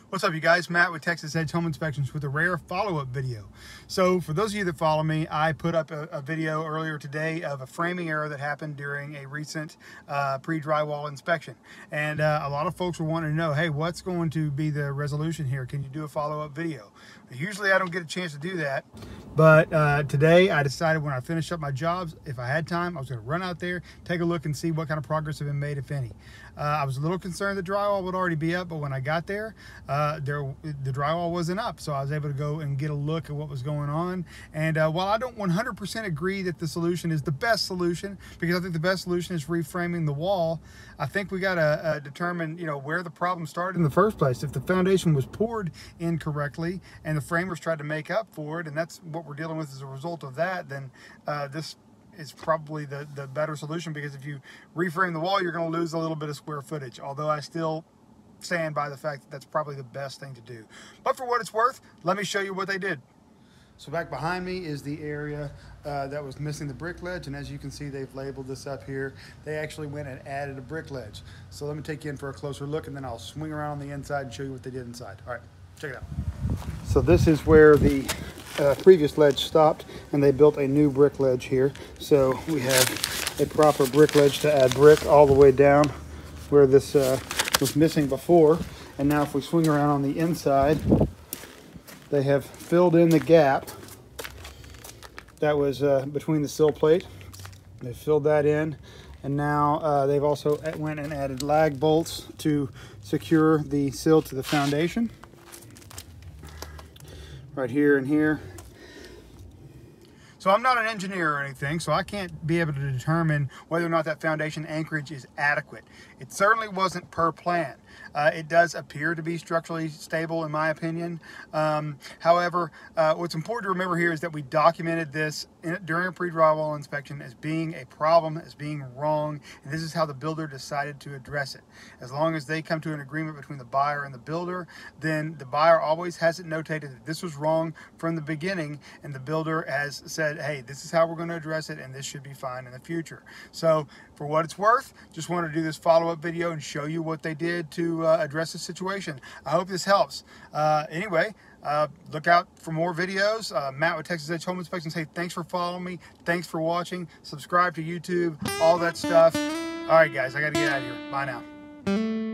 What's up, you guys? Matt with Texas Edge Home Inspections with a rare follow-up video. So for those of you that follow me, I put up a video earlier today of a framing error that happened during a recent pre-drywall inspection. And a lot of folks were wanting to know, hey, what's going to be the resolution here? Can you do a follow-up video? Usually I don't get a chance to do that, but today I decided when I finished up my jobs, if I had time, I was going to run out there, take a look and see what kind of progress had been made, if any. I was a little concerned the drywall would already be up, but when I got there, the drywall wasn't up, so I was able to go and get a look at what was going on. And while I don't 100% agree that the solution is the best solution, because I think the best solution is reframing the wall, I think we got to determine, where the problem started in the first place. If the foundation was poured incorrectly and the framers tried to make up for it, and that's what we're dealing with as a result of that, then this is probably the better solution, because if you reframe the wall, you're going to lose a little bit of square footage, although I still stand by the fact that that's probably the best thing to do. But for what it's worth, let me show you what they did. So back behind me is the area that was missing the brick ledge, and as you can see, they've labeled this up here. They actually went and added a brick ledge. So let me take you in for a closer look, and then I'll swing around on the inside and show you what they did inside. All right, check it out. So this is where the previous ledge stopped, and they built a new brick ledge here. So we have a proper brick ledge to add brick all the way down where this was missing before. And now if we swing around on the inside, they have filled in the gap that was between the sill plate. They filled that in, and now they've also went and added lag bolts to secure the sill to the foundation. Right here and here. So I'm not an engineer or anything, so I can't be able to determine whether or not that foundation anchorage is adequate. It certainly wasn't per plan. It does appear to be structurally stable, in my opinion. However, what's important to remember here is that we documented this during a pre-drywall inspection as being a problem, as being wrong, and this is how the builder decided to address it. As long as they come to an agreement between the buyer and the builder, then the buyer always has it notated that this was wrong from the beginning, and the builder has said, hey, this is how we're going to address it, and this should be fine in the future. So for what it's worth, just wanted to do this follow-up video and show you what they did to address the situation. I hope this helps. Anyway, look out for more videos. Matt with Texas Edge Home Inspections. Hey, thanks for following me. Thanks for watching. Subscribe to YouTube, all that stuff. All right, guys, I got to get out of here. Bye now.